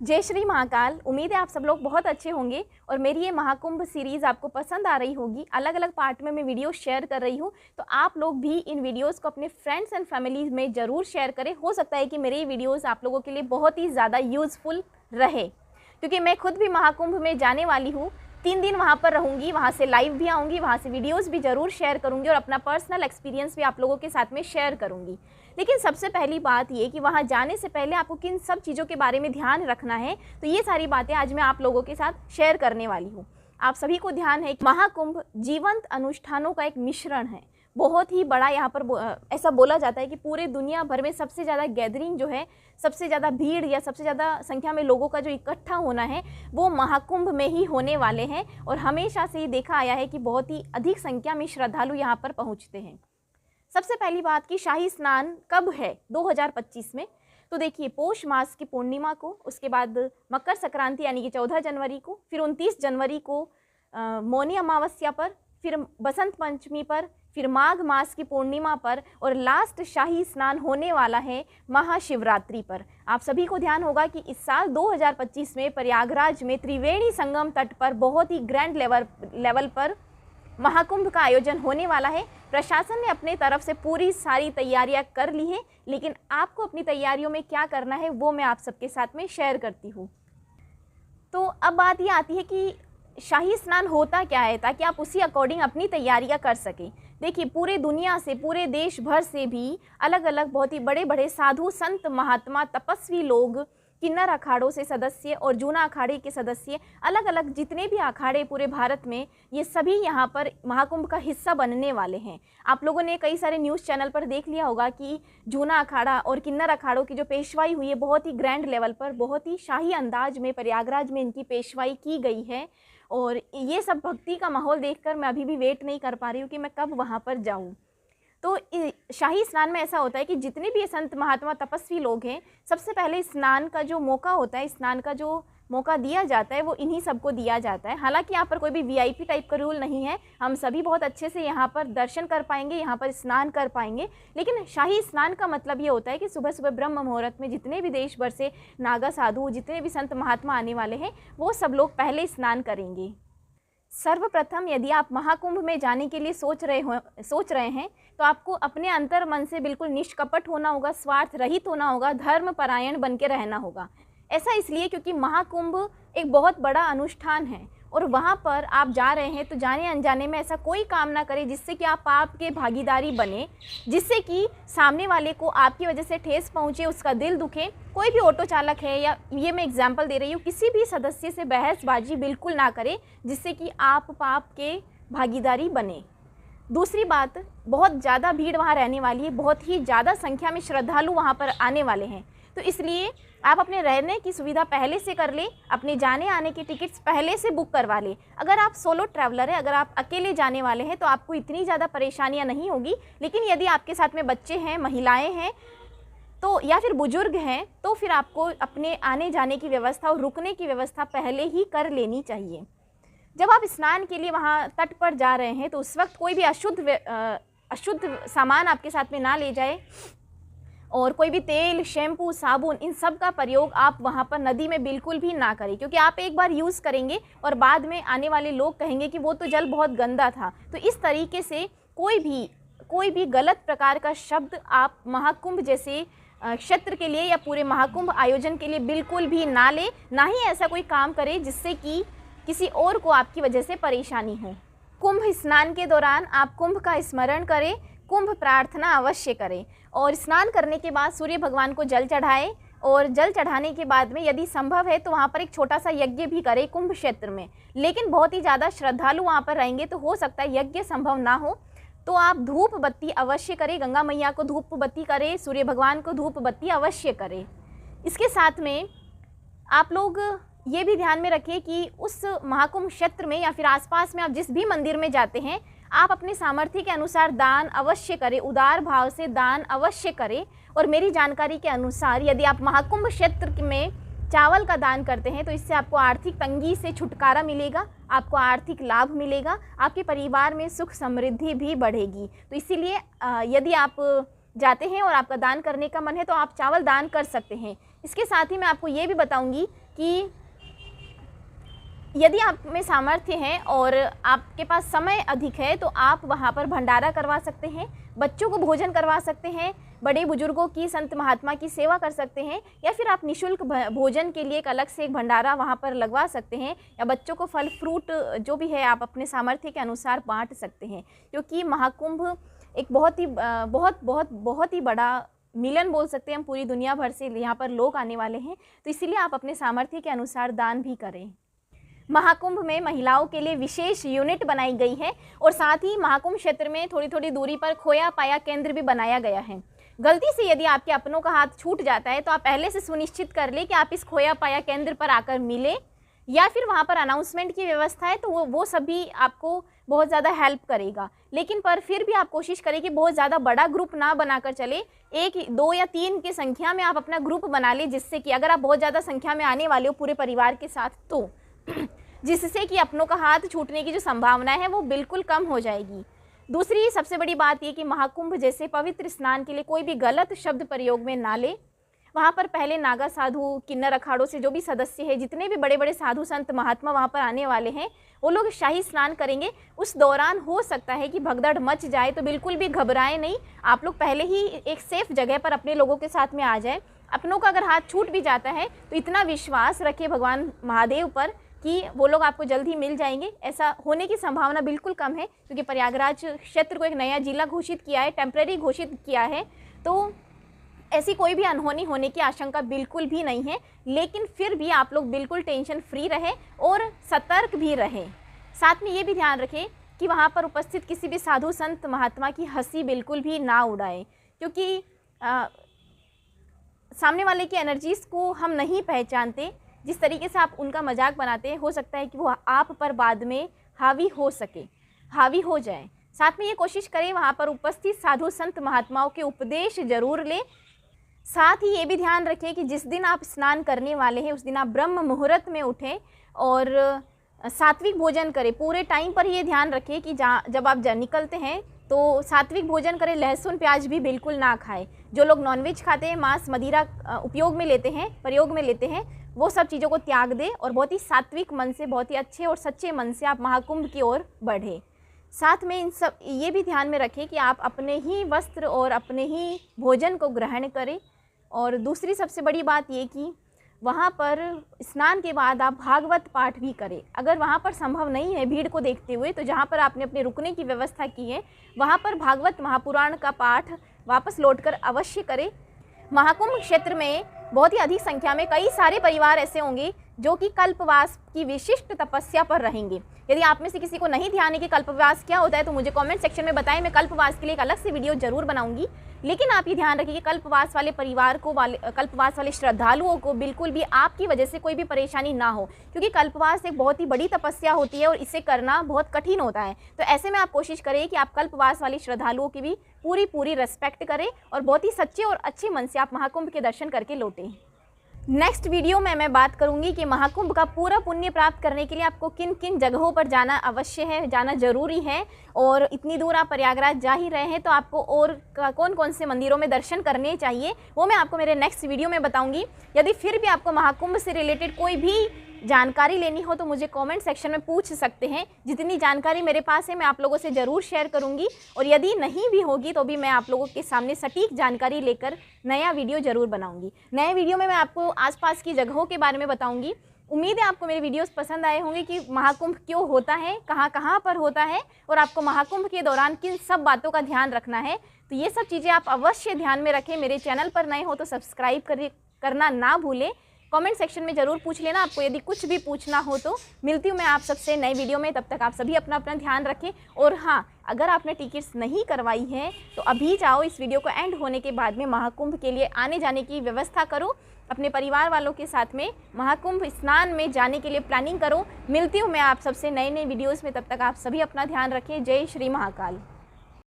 जय श्री महाकाल। उम्मीद है आप सब लोग बहुत अच्छे होंगे और मेरी ये महाकुंभ सीरीज़ आपको पसंद आ रही होगी। अलग अलग पार्ट में मैं वीडियो शेयर कर रही हूँ, तो आप लोग भी इन वीडियोस को अपने फ्रेंड्स एंड फैमिली में ज़रूर शेयर करें। हो सकता है कि मेरे ये वीडियोस आप लोगों के लिए बहुत ही ज़्यादा यूज़फुल रहे, क्योंकि मैं खुद भी महाकुंभ में जाने वाली हूँ। 3 दिन वहाँ पर रहूँगी, वहाँ से लाइव भी आऊँगी, वहाँ से वीडियोस भी ज़रूर शेयर करूँगी और अपना पर्सनल एक्सपीरियंस भी आप लोगों के साथ में शेयर करूँगी। लेकिन सबसे पहली बात ये कि वहाँ जाने से पहले आपको किन सब चीज़ों के बारे में ध्यान रखना है, तो ये सारी बातें आज मैं आप लोगों के साथ शेयर करने वाली हूँ। आप सभी को ध्यान है, महाकुंभ जीवंत अनुष्ठानों का एक मिश्रण है। बहुत ही बड़ा यहाँ पर ऐसा बोला जाता है कि पूरे दुनिया भर में सबसे ज़्यादा गैदरिंग जो है, सबसे ज़्यादा भीड़ या सबसे ज़्यादा संख्या में लोगों का जो इकट्ठा होना है वो महाकुंभ में ही होने वाले हैं। और हमेशा से ही देखा आया है कि बहुत ही अधिक संख्या में श्रद्धालु यहाँ पर पहुँचते हैं। सबसे पहली बात कि शाही स्नान कब है 2025 में, तो देखिए पौष मास की पूर्णिमा को, उसके बाद मकर संक्रांति यानी कि 14 जनवरी को, फिर 29 जनवरी को मौनी अमावस्या पर, फिर बसंत पंचमी पर, फिर माघ मास की पूर्णिमा पर और लास्ट शाही स्नान होने वाला है महाशिवरात्रि पर। आप सभी को ध्यान होगा कि इस साल 2025 में प्रयागराज में त्रिवेणी संगम तट पर बहुत ही ग्रैंड लेवल पर महाकुंभ का आयोजन होने वाला है। प्रशासन ने अपने तरफ से पूरी सारी तैयारियां कर ली हैं, लेकिन आपको अपनी तैयारियों में क्या करना है वो मैं आप सबके साथ में शेयर करती हूँ। तो अब बात ये आती है कि शाही स्नान होता क्या है, ताकि आप उसी अकॉर्डिंग अपनी तैयारियां कर सकें। देखिए पूरे दुनिया से, पूरे देश भर से भी अलग अलग बहुत ही बड़े बड़े साधु संत महात्मा तपस्वी लोग, किन्नर अखाड़ों से सदस्य और जूना अखाड़े के सदस्य, अलग अलग जितने भी अखाड़े पूरे भारत में, ये सभी यहाँ पर महाकुंभ का हिस्सा बनने वाले हैं। आप लोगों ने कई सारे न्यूज़ चैनल पर देख लिया होगा कि जूना अखाड़ा और किन्नर अखाड़ों की जो पेशवाई हुई है बहुत ही ग्रैंड लेवल पर, बहुत ही शाही अंदाज में प्रयागराज में इनकी पेशवाई की गई है। और ये सब भक्ति का माहौल देखकर मैं अभी भी वेट नहीं कर पा रही हूँ कि मैं कब वहाँ पर जाऊँ। तो शाही स्नान में ऐसा होता है कि जितने भी संत महात्मा तपस्वी लोग हैं, सबसे पहले स्नान का जो मौका होता है, स्नान का जो मौका दिया जाता है वो इन्हीं सबको दिया जाता है। हालांकि यहाँ पर कोई भी वीआईपी टाइप का रूल नहीं है, हम सभी बहुत अच्छे से यहाँ पर दर्शन कर पाएंगे, यहाँ पर स्नान कर पाएंगे। लेकिन शाही स्नान का मतलब ये होता है कि सुबह सुबह ब्रह्म मुहूर्त में जितने भी देश भर से नागा साधु, जितने भी संत महात्मा आने वाले हैं, वो सब लोग पहले स्नान करेंगे। सर्वप्रथम यदि आप महाकुंभ में जाने के लिए सोच रहे हैं तो आपको अपने अंतर मन से बिल्कुल निष्कपट होना होगा, स्वार्थ रहित होना होगा, धर्म परायण बन के रहना होगा। ऐसा इसलिए क्योंकि महाकुंभ एक बहुत बड़ा अनुष्ठान है और वहाँ पर आप जा रहे हैं तो जाने अनजाने में ऐसा कोई काम ना करें जिससे कि आप पाप के भागीदारी बने, जिससे कि सामने वाले को आपकी वजह से ठेस पहुँचे, उसका दिल दुखे। कोई भी ऑटो चालक है, या ये मैं एग्जांपल दे रही हूँ, किसी भी सदस्य से बहसबाजी बिल्कुल ना करें जिससे कि आप पाप के भागीदारी बने। दूसरी बात, बहुत ज़्यादा भीड़ वहाँ रहने वाली है, बहुत ही ज़्यादा संख्या में श्रद्धालु वहाँ पर आने वाले हैं, तो इसलिए आप अपने रहने की सुविधा पहले से कर लें, अपने जाने आने की टिकट्स पहले से बुक करवा लें। अगर आप सोलो ट्रैवलर हैं, अगर आप अकेले जाने वाले हैं तो आपको इतनी ज़्यादा परेशानियां नहीं होगी। लेकिन यदि आपके साथ में बच्चे हैं, महिलाएं हैं, तो या फिर बुजुर्ग हैं, तो फिर आपको अपने आने जाने की व्यवस्था और रुकने की व्यवस्था पहले ही कर लेनी चाहिए। जब आप स्नान के लिए वहाँ तट पर जा रहे हैं तो उस वक्त कोई भी अशुद्ध सामान आपके साथ में ना ले जाए, और कोई भी तेल, शैम्पू, साबुन, इन सब का प्रयोग आप वहाँ पर नदी में बिल्कुल भी ना करें, क्योंकि आप एक बार यूज़ करेंगे और बाद में आने वाले लोग कहेंगे कि वो तो जल बहुत गंदा था। तो इस तरीके से कोई भी गलत प्रकार का शब्द आप महाकुंभ जैसे क्षेत्र के लिए या पूरे महाकुंभ आयोजन के लिए बिल्कुल भी ना लें, ना ही ऐसा कोई काम करें जिससे कि किसी और को आपकी वजह से परेशानी हो। कुंभ स्नान के दौरान आप कुंभ का स्मरण करें, कुंभ प्रार्थना अवश्य करें और स्नान करने के बाद सूर्य भगवान को जल चढ़ाएं। और जल चढ़ाने के बाद में यदि संभव है तो वहाँ पर एक छोटा सा यज्ञ भी करें कुंभ क्षेत्र में। लेकिन बहुत ही ज़्यादा श्रद्धालु वहाँ पर रहेंगे तो हो सकता है यज्ञ संभव ना हो, तो आप धूप बत्ती अवश्य करें, गंगा मैया को धूप बत्ती करें, सूर्य भगवान को धूप बत्ती अवश्य करें। इसके साथ में आप लोग ये भी ध्यान में रखिए कि उस महाकुंभ क्षेत्र में या फिर आसपास में आप जिस भी मंदिर में जाते हैं, आप अपने सामर्थ्य के अनुसार दान अवश्य करें, उदार भाव से दान अवश्य करें। और मेरी जानकारी के अनुसार यदि आप महाकुंभ क्षेत्र में चावल का दान करते हैं तो इससे आपको आर्थिक तंगी से छुटकारा मिलेगा, आपको आर्थिक लाभ मिलेगा, आपके परिवार में सुख समृद्धि भी बढ़ेगी। तो इसीलिए यदि आप जाते हैं और आपका दान करने का मन है तो आप चावल दान कर सकते हैं। इसके साथ ही मैं आपको ये भी बताऊंगी कि यदि आप में सामर्थ्य है और आपके पास समय अधिक है तो आप वहाँ पर भंडारा करवा सकते हैं, बच्चों को भोजन करवा सकते हैं, बड़े बुजुर्गों की, संत महात्मा की सेवा कर सकते हैं, या फिर आप निःशुल्क भोजन के लिए एक अलग से एक भंडारा वहाँ पर लगवा सकते हैं, या बच्चों को फल फ्रूट जो भी है आप अपने सामर्थ्य के अनुसार बांट सकते हैं। क्योंकि महाकुंभ एक बहुत ही बड़ा मिलन बोल सकते हैं हम, पूरी दुनिया भर से यहाँ पर लोग आने वाले हैं, तो इसीलिए आप अपने सामर्थ्य के अनुसार दान भी करें। महाकुंभ में महिलाओं के लिए विशेष यूनिट बनाई गई है और साथ ही महाकुंभ क्षेत्र में थोड़ी थोड़ी दूरी पर खोया पाया केंद्र भी बनाया गया है। गलती से यदि आपके अपनों का हाथ छूट जाता है तो आप पहले से सुनिश्चित कर ले कि आप इस खोया पाया केंद्र पर आकर मिले, या फिर वहाँ पर अनाउंसमेंट की व्यवस्था है तो वो सभी आपको बहुत ज़्यादा हेल्प करेगा। लेकिन पर फिर भी आप कोशिश करें कि बहुत ज़्यादा बड़ा ग्रुप ना बनाकर चले, 1, 2 या 3 की संख्या में आप अपना ग्रुप बना ले, जिससे कि अगर आप बहुत ज़्यादा संख्या में आने वाले हो पूरे परिवार के साथ तो जिससे कि अपनों का हाथ छूटने की जो संभावना है वो बिल्कुल कम हो जाएगी। दूसरी सबसे बड़ी बात ये कि महाकुंभ जैसे पवित्र स्नान के लिए कोई भी गलत शब्द प्रयोग में ना ले। वहाँ पर पहले नागा साधु, किन्नर अखाड़ों से जो भी सदस्य है, जितने भी बड़े बड़े साधु संत महात्मा वहाँ पर आने वाले हैं, वो लोग शाही स्नान करेंगे। उस दौरान हो सकता है कि भगदड़ मच जाए, तो बिल्कुल भी घबराएं नहीं। आप लोग पहले ही एक सेफ जगह पर अपने लोगों के साथ में आ जाए। अपनों का अगर हाथ छूट भी जाता है तो इतना विश्वास रखिए भगवान महादेव पर कि वो लोग आपको जल्द ही मिल जाएंगे। ऐसा होने की संभावना बिल्कुल कम है, क्योंकि प्रयागराज क्षेत्र को एक नया जिला घोषित किया है, टेम्परेरी घोषित किया है, तो ऐसी कोई भी अनहोनी होने की आशंका बिल्कुल भी नहीं है। लेकिन फिर भी आप लोग बिल्कुल टेंशन फ्री रहें और सतर्क भी रहें। साथ में ये भी ध्यान रखें कि वहाँ पर उपस्थित किसी भी साधु संत महात्मा की हंसी बिल्कुल भी ना उड़ाएं, क्योंकि सामने वाले की एनर्जीज़ को हम नहीं पहचानते। जिस तरीके से आप उनका मजाक बनाते हैं, हो सकता है कि वो आप पर बाद में हावी हो जाए। साथ में ये कोशिश करें वहाँ पर उपस्थित साधु संत महात्माओं के उपदेश जरूर लें। साथ ही ये भी ध्यान रखें कि जिस दिन आप स्नान करने वाले हैं उस दिन आप ब्रह्म मुहूर्त में उठें और सात्विक भोजन करें। पूरे टाइम पर ये ध्यान रखें कि जब आप निकलते हैं तो सात्विक भोजन करें, लहसुन प्याज भी बिल्कुल ना खाएं। जो लोग नॉनवेज खाते हैं, मांस मदिरा प्रयोग में लेते हैं, वो सब चीज़ों को त्याग दें और बहुत ही सात्विक मन से, बहुत ही अच्छे और सच्चे मन से आप महाकुंभ की ओर बढ़ें। साथ में इन सब ये भी ध्यान में रखें कि आप अपने ही वस्त्र और अपने ही भोजन को ग्रहण करें। और दूसरी सबसे बड़ी बात ये कि वहाँ पर स्नान के बाद आप भागवत पाठ भी करें। अगर वहाँ पर संभव नहीं है भीड़ को देखते हुए, तो जहाँ पर आपने अपने रुकने की व्यवस्था की है वहाँ पर भागवत महापुराण का पाठ वापस लौटकर अवश्य करें। महाकुंभ क्षेत्र में बहुत ही अधिक संख्या में कई सारे परिवार ऐसे होंगे जो कि कल्पवास की विशिष्ट तपस्या पर रहेंगे। यदि आप में से किसी को नहीं ध्यान है कि कल्पवास क्या होता है तो मुझे कमेंट सेक्शन में बताएं, मैं कल्पवास के लिए एक अलग से वीडियो जरूर बनाऊंगी। लेकिन आप ये ध्यान रखिए कि कल्पवास वाले परिवार को कल्पवास वाले श्रद्धालुओं को बिल्कुल भी आपकी वजह से कोई भी परेशानी ना हो, क्योंकि कल्पवास एक बहुत ही बड़ी तपस्या होती है और इसे करना बहुत कठिन होता है। तो ऐसे में आप कोशिश करें कि आप कल्पवास वाले श्रद्धालुओं की भी पूरी रिस्पेक्ट करें और बहुत ही सच्चे और अच्छे मन से आप महाकुंभ के दर्शन करके लौटें। नेक्स्ट वीडियो में मैं बात करूंगी कि महाकुंभ का पूरा पुण्य प्राप्त करने के लिए आपको किन किन जगहों पर जाना अवश्य है, जाना जरूरी है, और इतनी दूर आप प्रयागराज जा ही रहे हैं तो आपको और कौन कौन से मंदिरों में दर्शन करने चाहिए वो मैं आपको मेरे नेक्स्ट वीडियो में बताऊंगी। यदि फिर भी आपको महाकुंभ से रिलेटेड कोई भी जानकारी लेनी हो तो मुझे कमेंट सेक्शन में पूछ सकते हैं। जितनी जानकारी मेरे पास है मैं आप लोगों से ज़रूर शेयर करूंगी, और यदि नहीं भी होगी तो भी मैं आप लोगों के सामने सटीक जानकारी लेकर नया वीडियो ज़रूर बनाऊंगी। नए वीडियो में मैं आपको आसपास की जगहों के बारे में बताऊंगी। उम्मीद है आपको मेरे वीडियोस पसंद आए होंगे कि महाकुंभ क्यों होता है, कहाँ पर होता है, और आपको महाकुंभ के दौरान किन सब बातों का ध्यान रखना है। तो ये सब चीज़ें आप अवश्य ध्यान में रखें। मेरे चैनल पर नए हो तो सब्सक्राइब करना ना भूलें। कमेंट सेक्शन में ज़रूर पूछ लेना आपको यदि कुछ भी पूछना हो तो। मिलती हूँ मैं आप सबसे नए वीडियो में, तब तक आप सभी अपना अपना ध्यान रखें। और हाँ, अगर आपने टिकट्स नहीं करवाई है तो अभी जाओ, इस वीडियो को एंड होने के बाद में महाकुंभ के लिए आने जाने की व्यवस्था करो। अपने परिवार वालों के साथ में महाकुंभ स्नान में जाने के लिए प्लानिंग करो। मिलती हूँ मैं आप सबसे नए वीडियोज़ में, तब तक आप सभी अपना ध्यान रखें। जय श्री महाकाल।